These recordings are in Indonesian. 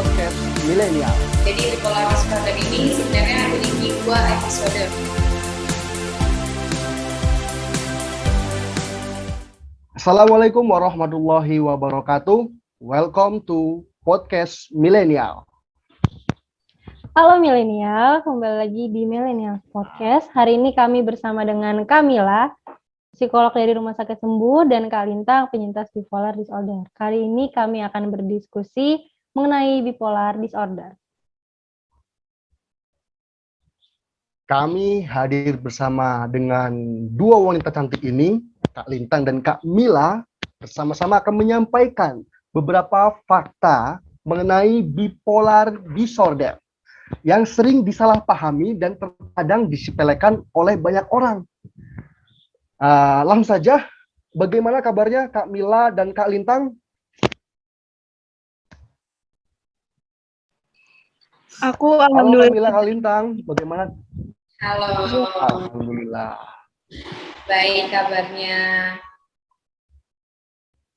podcast milenial. Jadi bipolar disorder ini sebenarnya memiliki 2 episode. Assalamualaikum warahmatullahi wabarakatuh. Welcome to podcast milenial. Halo milenial, kembali lagi di Millennial Podcast. Hari ini kami bersama dengan Kamila, psikolog dari Rumah Sakit Sembuh, dan Kak Lintang, penyintas bipolar disorder. Kali ini kami akan berdiskusi mengenai bipolar disorder. Kami hadir bersama dengan dua wanita cantik ini, Kak Lintang dan Kak Mila, bersama-sama akan menyampaikan beberapa fakta mengenai bipolar disorder yang sering disalahpahami dan terkadang disepelekan oleh banyak orang. Langsung saja, bagaimana kabarnya Kak Mila dan Kak Lintang? Aku Halo Kak Mila, Kak Lintang, bagaimana? Halo. Alhamdulillah. Baik kabarnya.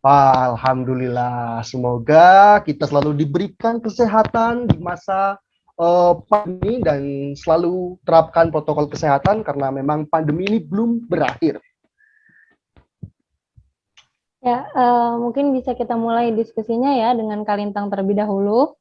Alhamdulillah. Semoga kita selalu diberikan kesehatan di masa pandemi dan selalu terapkan protokol kesehatan karena memang pandemi ini belum berakhir. Ya, mungkin bisa kita mulai diskusinya ya dengan Kak Lintang terlebih dahulu.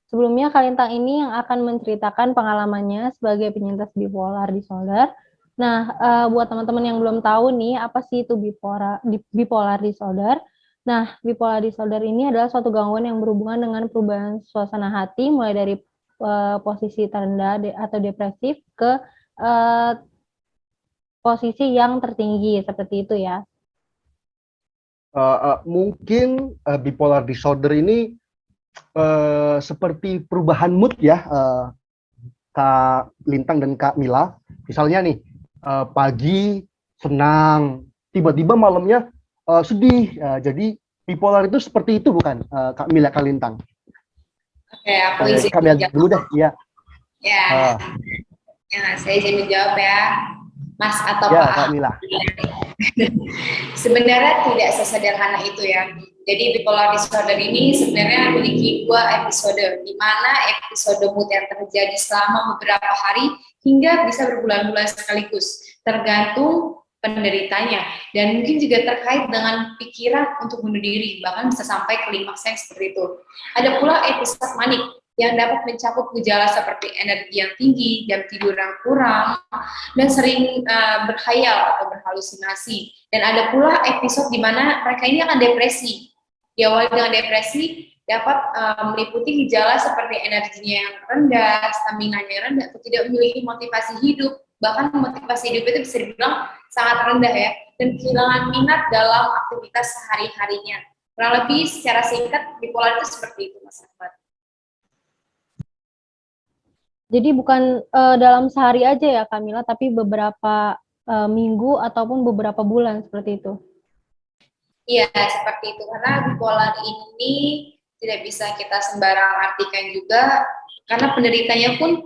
Sebelumnya, Kak Lintang ini yang akan menceritakan pengalamannya sebagai penyintas bipolar disorder. Nah, buat teman-teman yang belum tahu nih, apa sih itu bipolar disorder? Nah, bipolar disorder ini adalah suatu gangguan yang berhubungan dengan perubahan suasana hati, mulai dari posisi terendah atau depresif ke posisi yang tertinggi, seperti itu ya. Mungkin bipolar disorder ini seperti perubahan mood ya, Kak Lintang dan Kak Mila. Misalnya nih, pagi senang, tiba-tiba malamnya sedih. Jadi bipolar itu seperti itu bukan, Kak Mila, Kak Lintang? Oke, aku izin Kak Mila menjawab. dulu deh, ya. Ya, saya izin menjawab ya, Mas atau Ya, Pak. Kak Mila. Sebenarnya tidak sesederhana itu ya. Jadi bipolar disorder ini sebenarnya memiliki 2 episode, di mana episode mood yang terjadi selama beberapa hari hingga bisa berbulan-bulan sekaligus, tergantung penderitanya, dan mungkin juga terkait dengan pikiran untuk bunuh diri, bahkan bisa sampai klimaksnya seperti itu. Ada pula episode manik yang dapat mencakup gejala seperti energi yang tinggi, jam tidur yang kurang, dan sering berkhayal atau berhalusinasi. Dan ada pula episode di mana mereka ini akan depresi. Diawali dengan depresi dapat meliputi gejala seperti energinya yang rendah, stamina-nya yang rendah, atau tidak memiliki motivasi hidup. Bahkan motivasi hidup itu bisa dibilang sangat rendah ya, dan kehilangan minat dalam aktivitas sehari-harinya. Kurang lebih secara singkat bipolar itu seperti itu, Mas Ahmad. Jadi bukan dalam sehari aja ya Kamila, tapi beberapa minggu ataupun beberapa bulan seperti itu. Iya, seperti itu. Karena bipolar ini tidak bisa kita sembarang artikan juga, karena penderitanya pun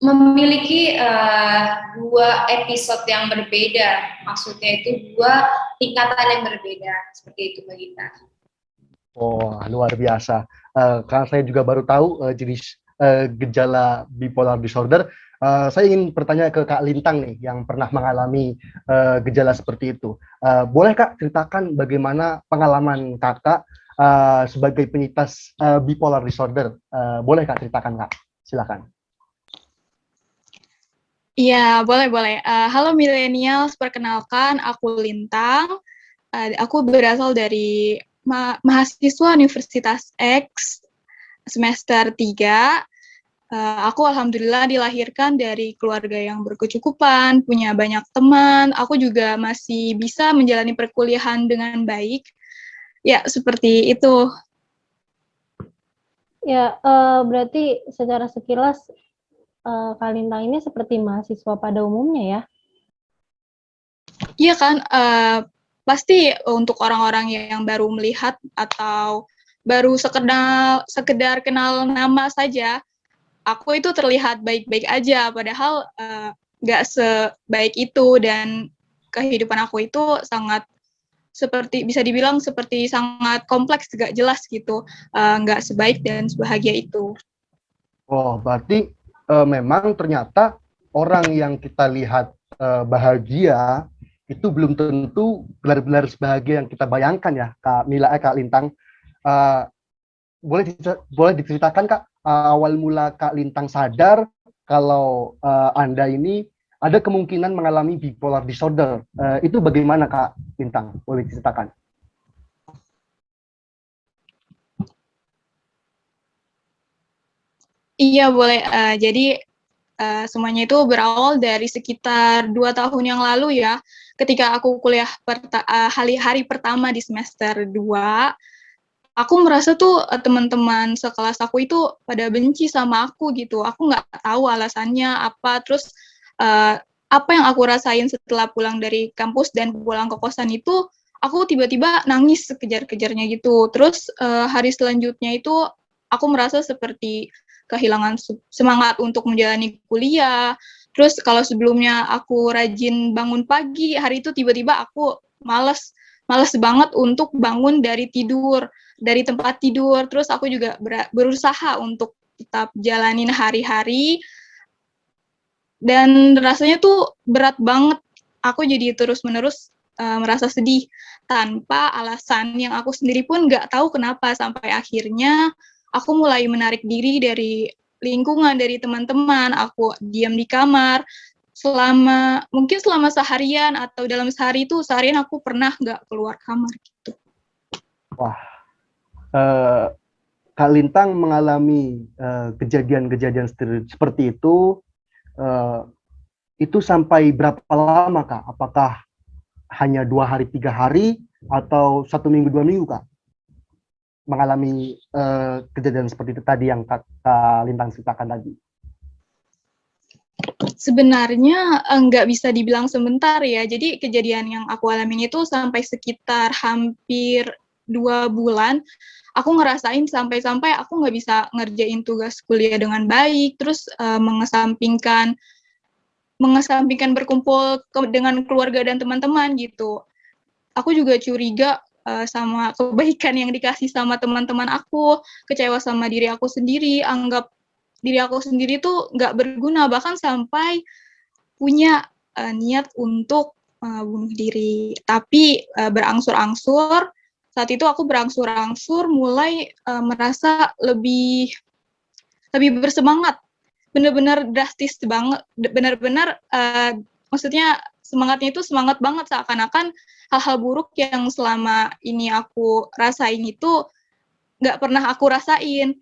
memiliki 2 episode yang berbeda. Maksudnya itu 2 tingkatan yang berbeda. Seperti itu Mbak Gita. Oh, luar biasa. Karena saya juga baru tahu jenis gejala bipolar disorder, saya ingin bertanya ke Kak Lintang nih, yang pernah mengalami gejala seperti itu. Boleh Kak ceritakan bagaimana pengalaman Kakak sebagai penyintas bipolar disorder? Boleh Kak ceritakan Kak? Silakan. Iya, boleh. Halo millennials, perkenalkan aku Lintang. Aku berasal dari mahasiswa Universitas X semester 3. Aku alhamdulillah dilahirkan dari keluarga yang berkecukupan, punya banyak teman. Aku juga masih bisa menjalani perkuliahan dengan baik. Ya, seperti itu. Ya, berarti secara sekilas Kak Lintang ini seperti mahasiswa pada umumnya ya? Iya kan, pasti untuk orang-orang yang baru melihat atau baru sekedar kenal nama saja, aku itu terlihat baik-baik aja, padahal nggak sebaik itu, dan kehidupan aku itu sangat seperti bisa dibilang seperti sangat kompleks, gak jelas gitu, nggak sebaik dan sebahagia itu. Oh, berarti memang ternyata orang yang kita lihat bahagia itu belum tentu benar-benar sebahagia yang kita bayangkan ya, Kak Mila, Kak Lintang. Eh, boleh diceritakan, Kak, awal mula Kak Lintang sadar kalau Anda ini ada kemungkinan mengalami bipolar disorder. Itu bagaimana, Kak Lintang? Boleh diceritakan? Iya boleh. Jadi semuanya itu berawal dari sekitar 2 tahun yang lalu ya. Ketika aku kuliah hari pertama di semester 2, aku merasa tuh teman-teman sekelas aku itu pada benci sama aku gitu. Aku nggak tahu alasannya apa. Terus apa yang aku rasain setelah pulang dari kampus dan pulang ke kosan itu, aku tiba-tiba nangis sekejar-kejarnya gitu. Terus hari selanjutnya itu aku merasa seperti kehilangan semangat untuk menjalani kuliah. Terus kalau sebelumnya aku rajin bangun pagi, hari itu tiba-tiba aku males banget untuk bangun dari tempat tidur. Terus aku juga berusaha untuk tetap jalanin hari-hari, dan rasanya tuh berat banget. Aku jadi terus-menerus merasa sedih tanpa alasan yang aku sendiri pun nggak tahu kenapa, sampai akhirnya aku mulai menarik diri dari lingkungan, dari teman-teman. Aku diam di kamar mungkin selama seharian, atau dalam seharian aku pernah nggak keluar kamar gitu. Wah, Kak Lintang mengalami kejadian-kejadian seperti itu sampai berapa lama, Kak? Apakah hanya 2 hari, 3 hari, atau 1 minggu, 2 minggu, Kak? Mengalami kejadian seperti itu tadi yang Kak Lintang ceritakan tadi. Sebenarnya nggak bisa dibilang sebentar ya. Jadi kejadian yang aku alamin itu sampai sekitar hampir 2 bulan. Aku ngerasain sampai-sampai aku nggak bisa ngerjain tugas kuliah dengan baik. Terus mengesampingkan berkumpul dengan keluarga dan teman-teman gitu. Aku juga curiga sama kebaikan yang dikasih sama teman-teman aku, kecewa sama diri aku sendiri, anggap diri aku sendiri tuh nggak berguna, bahkan sampai punya niat untuk bunuh diri. Tapi berangsur-angsur, saat itu aku berangsur-angsur mulai merasa lebih bersemangat, benar-benar drastis banget, benar-benar maksudnya semangatnya itu semangat banget, seakan-akan hal-hal buruk yang selama ini aku rasain itu nggak pernah aku rasain.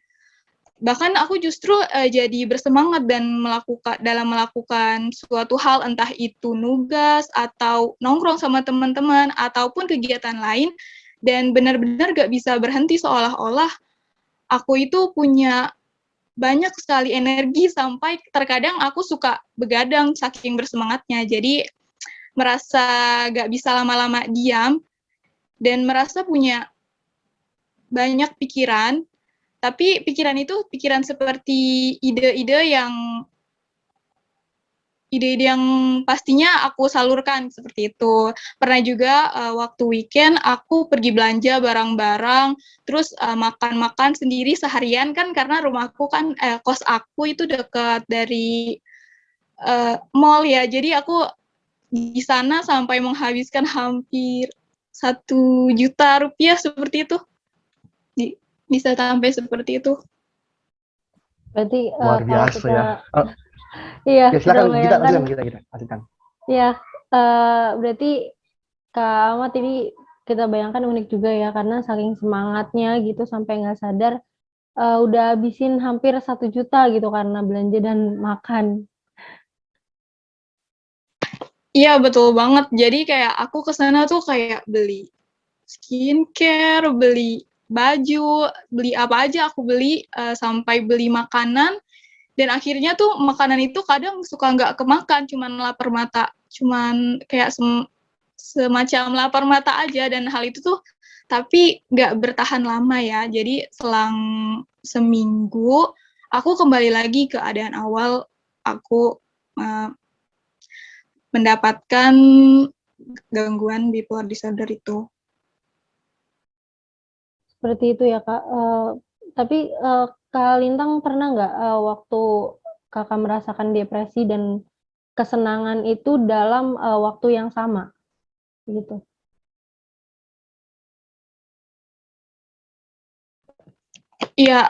Bahkan aku justru jadi bersemangat dan melakukan suatu hal, entah itu nugas atau nongkrong sama teman-teman ataupun kegiatan lain, dan benar-benar gak bisa berhenti, seolah-olah aku itu punya banyak sekali energi sampai terkadang aku suka begadang saking bersemangatnya. Jadi merasa gak bisa lama-lama diam dan merasa punya banyak pikiran. Tapi pikiran itu pikiran seperti ide-ide yang pastinya aku salurkan seperti itu. Pernah juga waktu weekend aku pergi belanja barang-barang, terus makan-makan sendiri seharian kan, karena rumahku kan kos aku itu dekat dari mall ya. Jadi aku di sana sampai menghabiskan hampir 1 juta rupiah seperti itu. Bisa sampai seperti itu. Berarti Luar kalau biasa kita ya. iya, Ya, kita silakan bayangkan, kita. ya berarti Kak Ahmad ini kita bayangkan unik juga ya, karena saking semangatnya gitu sampai nggak sadar udah habisin hampir 1 juta gitu karena belanja dan makan. Iya betul banget. Jadi kayak aku kesana tuh kayak beli skincare, beli baju, beli apa aja aku beli, sampai beli makanan, dan akhirnya tuh makanan itu kadang suka nggak kemakan, cuman lapar mata, cuman kayak semacam lapar mata aja, dan hal itu tuh tapi nggak bertahan lama ya. Jadi selang seminggu aku kembali lagi ke keadaan awal, aku mendapatkan gangguan bipolar disorder itu. seperti itu ya Kak. Tapi Kak Lintang pernah nggak waktu Kakak merasakan depresi dan kesenangan itu dalam waktu yang sama gitu? Iya,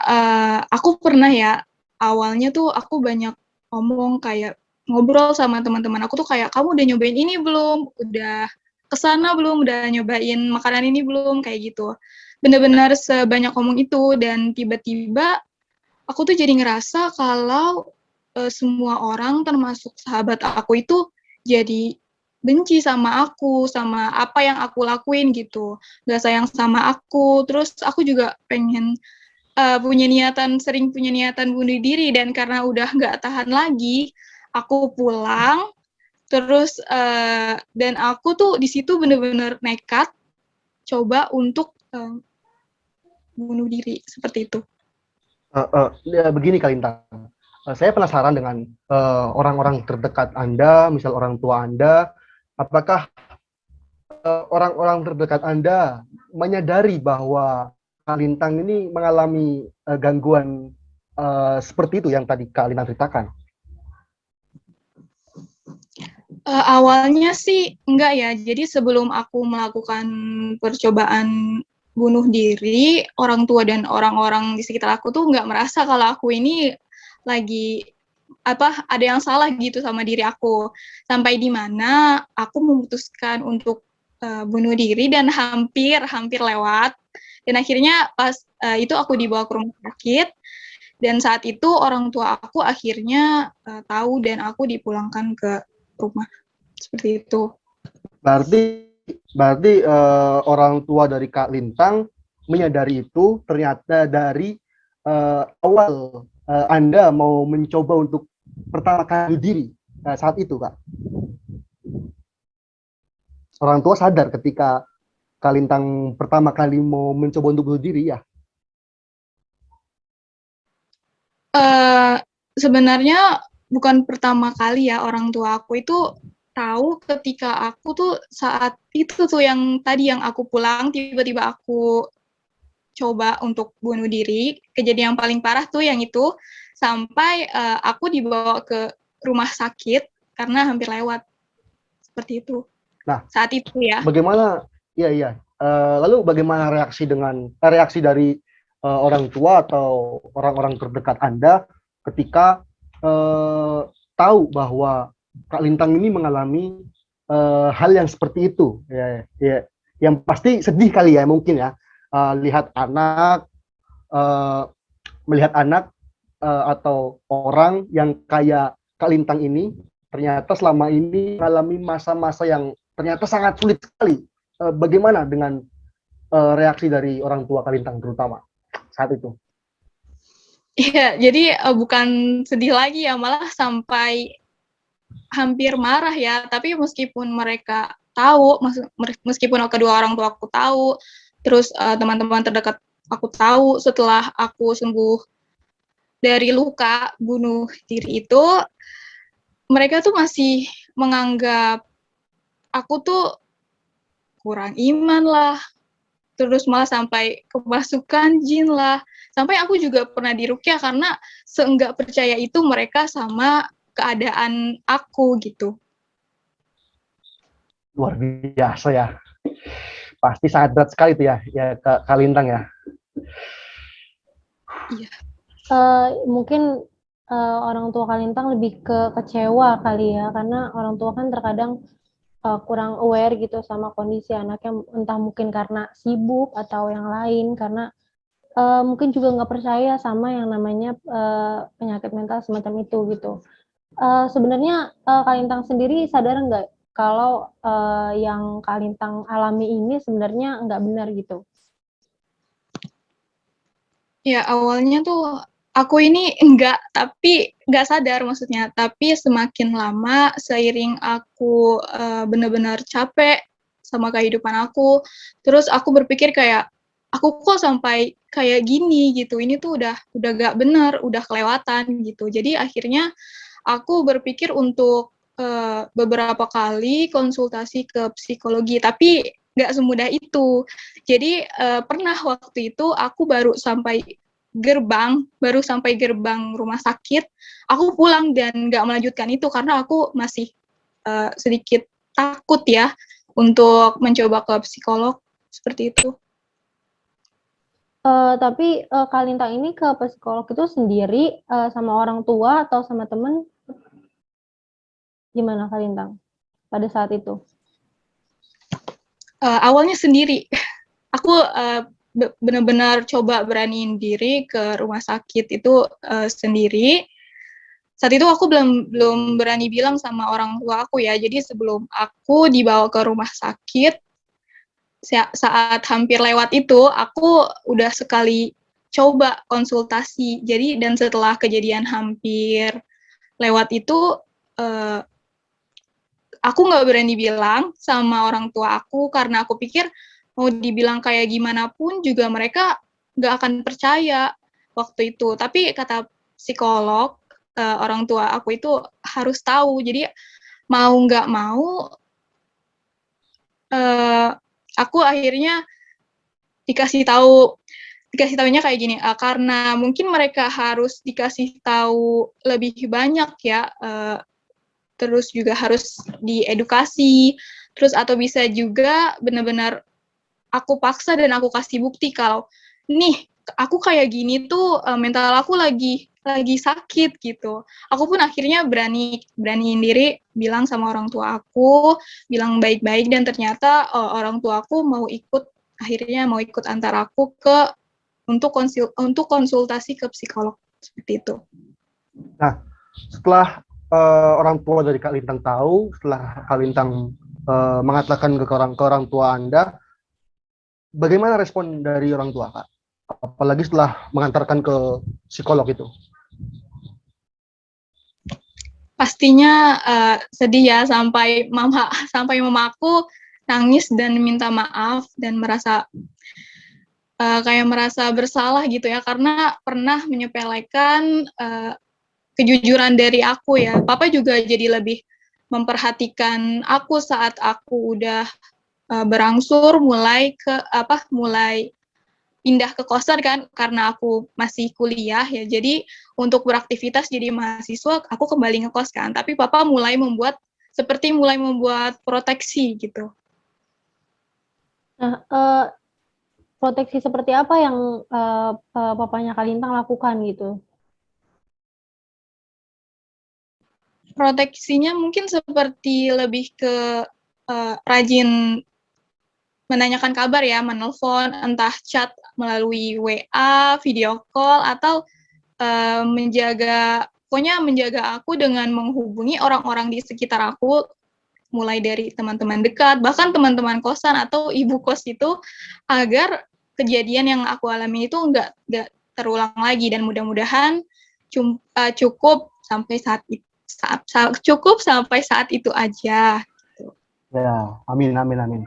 aku pernah ya. Awalnya tuh aku banyak ngomong kayak ngobrol sama teman-teman aku tuh kayak, kamu udah nyobain ini belum? Udah kesana belum? Udah nyobain makanan ini belum? Kayak gitu. Bener-bener sebanyak ngomong itu dan tiba-tiba aku tuh jadi ngerasa kalau semua orang termasuk sahabat aku itu jadi benci sama aku, sama apa yang aku lakuin gitu. Gak sayang sama aku. Terus aku juga pengen sering punya niatan bunuh diri, dan karena udah nggak tahan lagi, aku pulang, terus dan aku tuh di situ bener-bener nekat coba untuk bunuh diri seperti itu. Ya, begini Kak Lintang, saya penasaran dengan orang-orang terdekat Anda, misal orang tua Anda, apakah orang-orang terdekat Anda menyadari bahwa Kak Lintang ini mengalami gangguan seperti itu yang tadi Kak Lintang ceritakan? Awalnya sih enggak ya, jadi sebelum aku melakukan percobaan bunuh diri, orang tua dan orang-orang di sekitar aku tuh nggak merasa kalau aku ini lagi ada yang salah gitu sama diri aku. Sampai di mana aku memutuskan untuk bunuh diri dan hampir lewat. Dan akhirnya pas itu aku dibawa ke rumah sakit, dan saat itu orang tua aku akhirnya tahu dan aku dipulangkan ke rumah. Seperti itu. Berarti orang tua dari Kak Lintang menyadari itu ternyata dari awal Anda mau mencoba untuk pertama kali diri saat itu, Kak. Orang tua sadar ketika Kak Lintang pertama kali mau mencoba untuk bunuh diri ya? Sebenarnya bukan pertama kali ya, orang tua aku itu tahu ketika aku tuh saat itu tuh yang tadi yang aku pulang, tiba-tiba aku coba untuk bunuh diri. Kejadian yang paling parah tuh yang itu, sampai aku dibawa ke rumah sakit karena hampir lewat. Seperti itu. Nah, saat itu ya. Bagaimana? Iya. Lalu bagaimana reaksi dari orang tua atau orang-orang terdekat Anda ketika tahu bahwa Kak Lintang ini mengalami hal yang seperti itu? Ya, yang pasti sedih kali ya mungkin ya, lihat anak melihat anak atau orang yang kayak Kak Lintang ini ternyata selama ini mengalami masa-masa yang ternyata sangat sulit sekali. Bagaimana dengan reaksi dari orang tua Kak Lintang terutama saat itu? Iya, jadi bukan sedih lagi ya, malah sampai hampir marah ya. Tapi meskipun mereka tahu, meskipun kedua orang tua aku tahu, terus teman-teman terdekat aku tahu, setelah aku sembuh dari luka bunuh diri itu, mereka tuh masih menganggap aku tuh kurang iman lah, terus malah sampai kemasukan jin lah. Sampai aku juga pernah diruqyah karena seenggak percaya itu mereka sama keadaan aku gitu. Luar biasa ya. Pasti sangat berat sekali itu ya Kak Lintang ya. Iya. Mungkin orang tua Kak Lintang lebih ke kecewa kali ya, karena orang tua kan terkadang kurang aware gitu sama kondisi anaknya, entah mungkin karena sibuk atau yang lain, karena mungkin juga nggak percaya sama yang namanya penyakit mental semacam itu gitu. Sebenarnya Kak Lintang sendiri sadar nggak kalau yang Kak Lintang alami ini sebenarnya nggak benar gitu? Ya, awalnya tuh aku ini nggak sadar maksudnya. Tapi semakin lama, seiring aku benar-benar capek sama kehidupan aku, terus aku berpikir kayak, aku kok sampai kayak gini gitu. Ini tuh udah gak benar, udah kelewatan gitu. Jadi akhirnya aku berpikir untuk beberapa kali konsultasi ke psikologi, tapi nggak semudah itu. Jadi pernah waktu itu aku baru sampai gerbang rumah sakit, aku pulang dan nggak melanjutkan itu karena aku masih sedikit takut ya untuk mencoba ke psikolog seperti itu. Tapi Kak Lintang ini ke psikolog itu sendiri sama orang tua atau sama temen? Gimana Kak Lintang pada saat itu? Awalnya sendiri. Aku benar-benar coba beraniin diri ke rumah sakit itu sendiri. Saat itu aku belum berani bilang sama orang tua aku ya. Jadi sebelum aku dibawa ke rumah sakit, saat hampir lewat itu, aku udah sekali coba konsultasi. Jadi dan setelah kejadian hampir lewat itu, aku nggak berani bilang sama orang tua aku karena aku pikir mau dibilang kayak gimana pun juga mereka nggak akan percaya waktu itu. Tapi kata psikolog, orang tua aku itu harus tahu. Jadi mau nggak mau, aku akhirnya dikasih tahunya kayak gini, karena mungkin mereka harus dikasih tahu lebih banyak ya, terus juga harus diedukasi, terus atau bisa juga benar-benar aku paksa dan aku kasih bukti kalau nih aku kayak gini tuh mental aku lagi sakit gitu. Aku pun akhirnya beraniin diri bilang sama orang tua aku, bilang baik-baik dan ternyata orang tua aku akhirnya mau ikut antar aku untuk konsultasi ke psikolog seperti itu. Nah, setelah orang tua dari Kak Lintang tahu, setelah Kak Lintang mengatakan ke orang tua Anda, bagaimana respon dari orang tua, Kak? Apalagi setelah mengantarkan ke psikolog itu. Pastinya sedih ya sampai mama aku nangis dan minta maaf dan merasa kayak merasa bersalah gitu ya karena pernah menyepelekan kejujuran dari aku ya. Papa juga jadi lebih memperhatikan aku saat aku udah berangsur mulai pindah ke kosan kan karena aku masih kuliah ya. Jadi untuk beraktivitas jadi mahasiswa aku kembali ngekos kan. Tapi papa mulai membuat proteksi gitu. Nah, proteksi seperti apa yang papanya Kak Lintang lakukan gitu? Proteksinya mungkin seperti lebih ke rajin menanyakan kabar ya, menelpon, entah chat melalui WA, video call, atau pokoknya menjaga aku dengan menghubungi orang-orang di sekitar aku, mulai dari teman-teman dekat, bahkan teman-teman kosan atau ibu kos itu, agar kejadian yang aku alami itu nggak terulang lagi, dan mudah-mudahan cukup sampai saat itu aja. Ya, amin, amin, amin.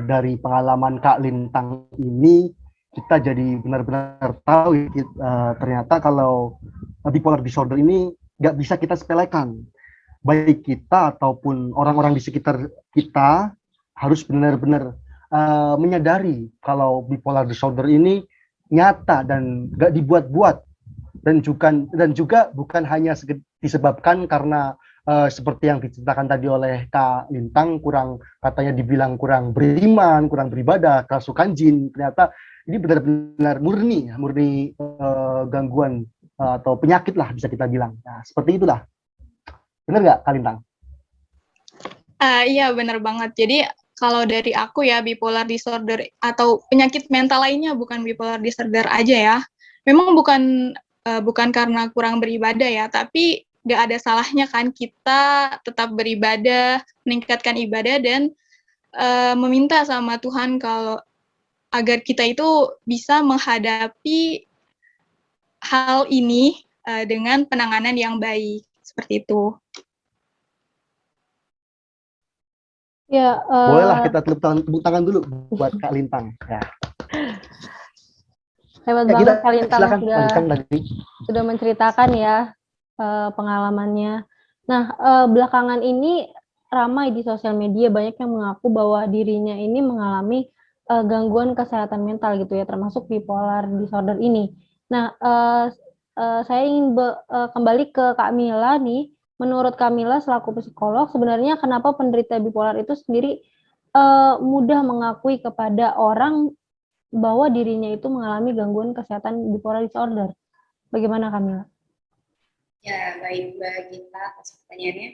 Dari pengalaman Kak Lintang ini, kita jadi benar-benar tahu ternyata kalau bipolar disorder ini nggak bisa kita sepelekan. Baik kita ataupun orang-orang di sekitar kita harus benar-benar menyadari kalau bipolar disorder ini nyata dan nggak dibuat-buat, dan juga bukan hanya disebabkan karena seperti yang diceritakan tadi oleh Kak Lintang, katanya dibilang kurang beriman, kurang beribadah, kerasukan jin. Ternyata ini benar-benar murni gangguan atau penyakit lah bisa kita bilang. Nah, seperti itulah. Benar nggak Kak Lintang? Iya benar banget. Jadi kalau dari aku ya, bipolar disorder atau penyakit mental lainnya bukan bipolar disorder aja ya. Memang bukan karena kurang beribadah ya, tapi nggak ada salahnya kan kita tetap beribadah, meningkatkan ibadah dan meminta sama Tuhan kalau agar kita itu bisa menghadapi hal ini dengan penanganan yang baik seperti itu. Ya, Bolehlah kita tepuk tangan dulu buat Kak Lintang. Ya. hebat Ya, banget Kak Lintang silakan lanjutkan lagi. sudah menceritakan ya pengalamannya. Nah, belakangan ini ramai di sosial media, banyak yang mengaku bahwa dirinya ini mengalami gangguan kesehatan mental gitu ya, termasuk bipolar disorder ini. Nah, saya ingin kembali ke Kak Mila nih. Menurut Kak Mila selaku psikolog, sebenarnya kenapa penderita bipolar itu sendiri mudah mengakui kepada orang bahwa dirinya itu mengalami gangguan kesehatan bipolar disorder? Bagaimana Kak Mila? Ya, baik Mbak Gita atas pertanyaannya.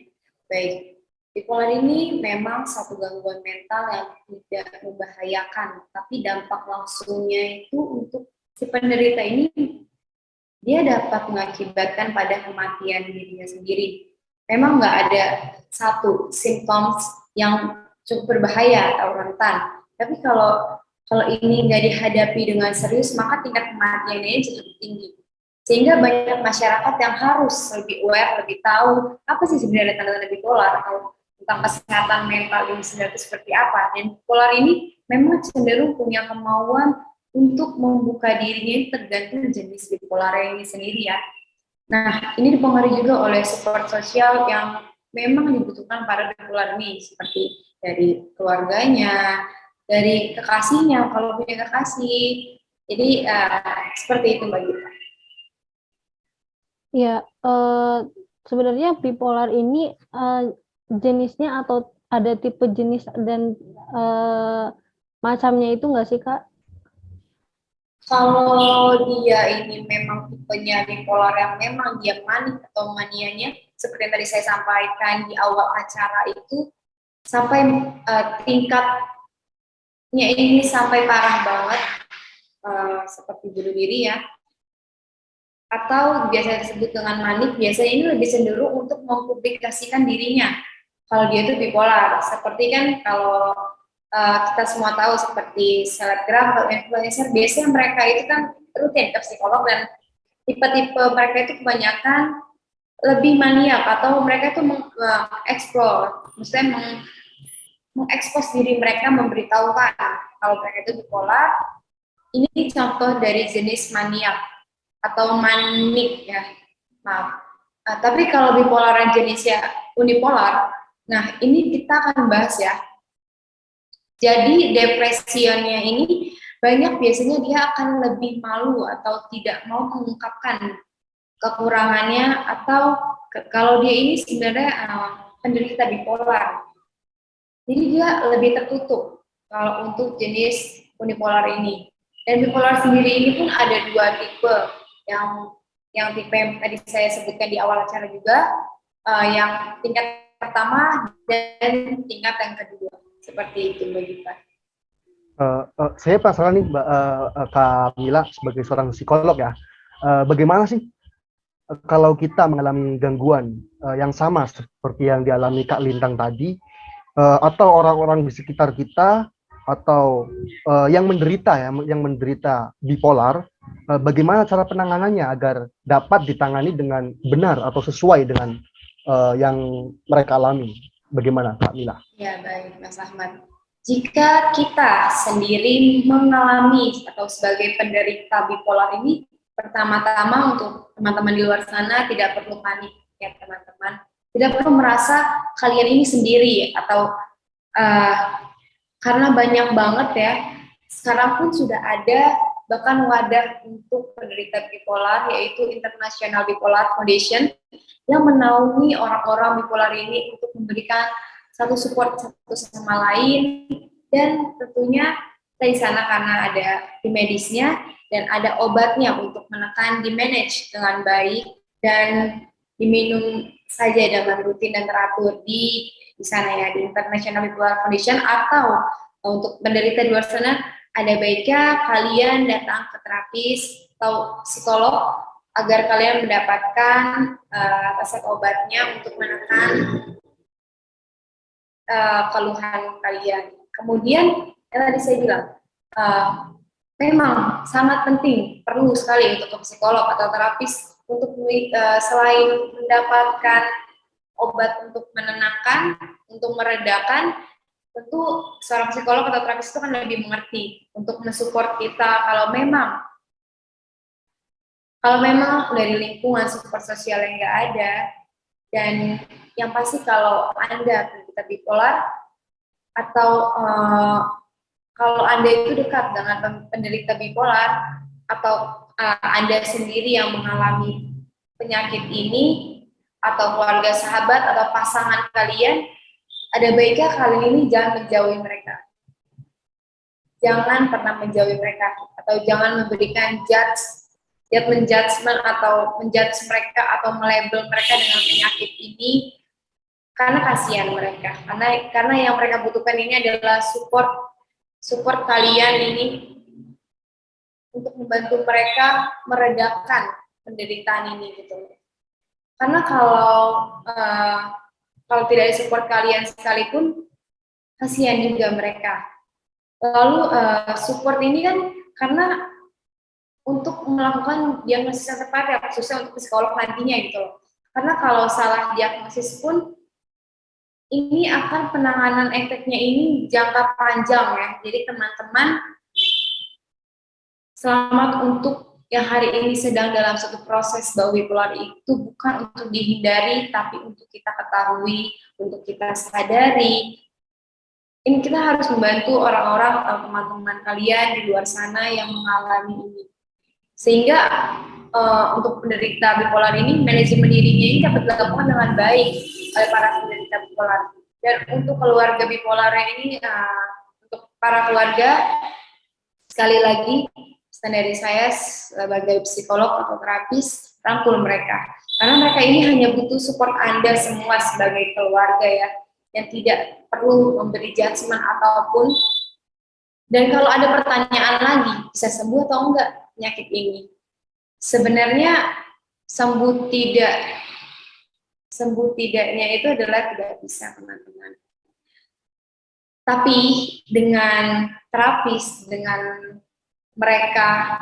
Baik, bipolar ini memang satu gangguan mental yang tidak membahayakan, tapi dampak langsungnya itu untuk si penderita ini, dia dapat mengakibatkan pada kematian dirinya sendiri. Memang nggak ada satu simptoms yang cukup berbahaya atau rentan, tapi kalau ini nggak dihadapi dengan serius, maka tingkat kematiannya cukup tinggi. Sehingga banyak masyarakat yang harus lebih aware, lebih tahu apa sih sebenarnya tanda-tanda bipolar atau tentang kesehatan mental ini sebenarnya seperti apa. Dan bipolar ini memang cenderung punya kemauan untuk membuka dirinya tergantung jenis bipolar ini sendiri ya. Nah, ini dipengaruhi juga oleh support sosial yang memang dibutuhkan para bipolar ini, seperti dari keluarganya, dari kekasihnya kalau punya kekasih. Jadi seperti itu Mbak Gita. Ya, sebenarnya bipolar ini jenisnya atau ada tipe jenis dan macamnya itu nggak sih Kak? Kalau dia ini memang tipenya bipolar yang memang dia manik atau manianya, seperti yang tadi saya sampaikan di awal acara itu, sampai tingkatnya ini sampai parah banget, seperti bunuh diri ya, atau biasa disebut dengan manik, biasanya ini lebih cenderung untuk mempublikasikan dirinya kalau dia itu bipolar. Seperti kan kalau kita semua tahu seperti selebgram atau influencer, biasanya mereka itu kan rutin ke psikolog, dan tipe-tipe mereka itu kebanyakan lebih maniak atau mereka itu mengeksplor, maksudnya mengekspos diri mereka, memberitahukan kalau mereka itu bipolar. Ini contoh dari jenis maniak atau manik ya, maaf. Tapi kalau bipolar jenisnya unipolar, nah ini kita akan bahas ya. Jadi depresinya ini banyak biasanya dia akan lebih malu atau tidak mau mengungkapkan kekurangannya, atau kalau dia ini sebenarnya penderita bipolar. Jadi dia lebih tertutup kalau untuk jenis unipolar ini. Dan bipolar sendiri ini pun ada dua tipe, yang tipe yang tadi saya sebutkan di awal acara juga, yang tingkat pertama dan tingkat yang kedua. Seperti itu Mbak Gita. Saya penasaran nih Kak Mila sebagai seorang psikolog ya, bagaimana sih kalau kita mengalami gangguan yang sama seperti yang dialami Kak Lintang tadi, atau orang-orang di sekitar kita, atau yang menderita bipolar, bagaimana cara penanganannya agar dapat ditangani dengan benar atau sesuai dengan yang mereka alami? Bagaimana Kak Mila? Ya baik Mas Ahmad. Jika kita sendiri mengalami atau sebagai penderita bipolar ini, pertama-tama untuk teman-teman di luar sana tidak perlu panik ya teman-teman. Tidak perlu merasa kalian ini sendiri atau karena banyak banget ya. Sekarang pun sudah ada bahkan wadah untuk penderita bipolar, yaitu International Bipolar Foundation, yang menaungi orang-orang bipolar ini untuk memberikan satu support satu sama lain. Dan tentunya di sana karena ada tim medisnya dan ada obatnya untuk menekan, di manage dengan baik dan diminum saja dengan rutin dan teratur di sana ya, di International Bipolar Foundation. Atau untuk penderita di luar sana, ada baiknya kalian datang ke terapis atau psikolog agar kalian mendapatkan resep obatnya untuk menekan keluhan kalian. Kemudian yang tadi saya bilang, memang sangat penting, perlu sekali untuk ke psikolog atau terapis untuk selain mendapatkan obat untuk menenangkan, untuk meredakan, tentu seorang psikolog atau terapis itu kan lebih mengerti untuk mensupport kita kalau memang dari lingkungan support sosial yang nggak ada, Dan yang pasti kalau Anda penderita bipolar atau kalau Anda itu dekat dengan penderita bipolar atau Anda sendiri yang mengalami penyakit ini atau keluarga sahabat atau pasangan kalian, ada baiknya kali ini jangan menjauhi mereka. Jangan pernah menjauhi mereka atau jangan memberikan menjudgment atau menjudge mereka atau melabel mereka dengan penyakit ini, karena kasihan mereka. Karena yang mereka butuhkan ini adalah support kalian ini untuk membantu mereka meredakan penderitaan ini gitu. Karena kalau tidak ada support kalian sekalipun, kasihan juga mereka. Lalu support ini kan karena untuk melakukan diagnosis yang tepat ya, khususnya untuk psikolog nantinya gitu loh. Karena kalau salah diagnosis pun, ini akan penanganan efeknya ini jangka panjang ya. Jadi teman-teman, selamat untuk yang hari ini sedang dalam satu proses bawah bipolar itu bukan untuk dihindari, tapi untuk kita ketahui, untuk kita sadari. Ini kita harus membantu orang-orang atau teman-teman kalian di luar sana yang mengalami ini. Sehingga untuk penderita bipolar ini, manajemen dirinya ini dapat dilakukan dengan baik oleh para penderita bipolar. Dan untuk keluarga bipolar ini, untuk para keluarga, sekali lagi, pesan dari saya sebagai psikolog atau terapis, rangkul mereka. Karena mereka ini hanya butuh support Anda semua sebagai keluarga ya, yang tidak perlu memberi judgement apapun. Dan kalau ada pertanyaan lagi, bisa sembuh atau enggak penyakit ini? Sebenarnya sembuh tidaknya itu adalah tidak bisa, teman-teman. Tapi dengan terapis, dengan mereka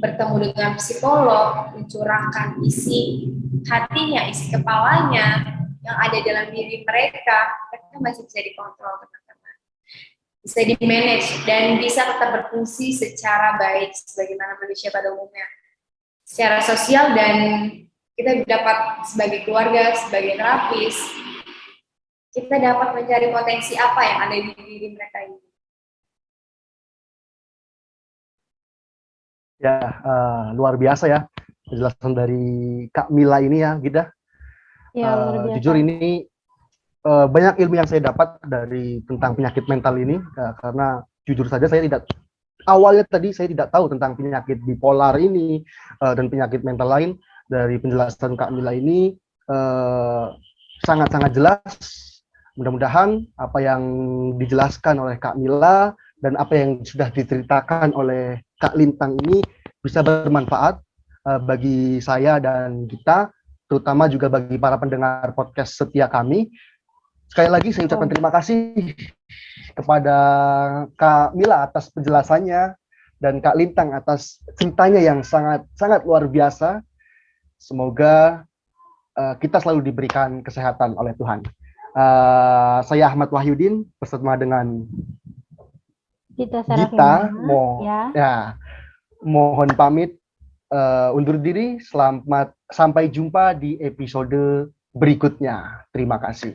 bertemu dengan psikolog, mencurahkan isi hatinya, isi kepalanya yang ada dalam diri mereka masih bisa dikontrol, teman-teman. Bisa di-manage dan bisa tetap berfungsi secara baik sebagaimana manusia pada umumnya. Secara sosial, dan kita dapat sebagai keluarga, sebagai terapis, kita dapat mencari potensi apa yang ada di diri mereka ini. Ya, luar biasa ya penjelasan dari Kak Mila ini ya, Gida. Ya, luar biasa. Jujur ini banyak ilmu yang saya dapat tentang penyakit mental ini, karena jujur saja awalnya tadi saya tidak tahu tentang penyakit bipolar ini dan penyakit mental lain. Dari penjelasan Kak Mila ini sangat-sangat jelas. Mudah-mudahan apa yang dijelaskan oleh Kak Mila dan apa yang sudah diceritakan oleh Kak Lintang ini bisa bermanfaat bagi saya dan kita, terutama juga bagi para pendengar podcast setia kami. Sekali lagi saya ucapkan terima kasih kepada Kak Mila atas penjelasannya dan Kak Lintang atas ceritanya yang sangat luar biasa. Semoga kita selalu diberikan kesehatan oleh Tuhan. Saya Ahmad Wahyudin bersama dengan Gita, mohon pamit undur diri. Selamat sampai jumpa di episode berikutnya. Terima kasih.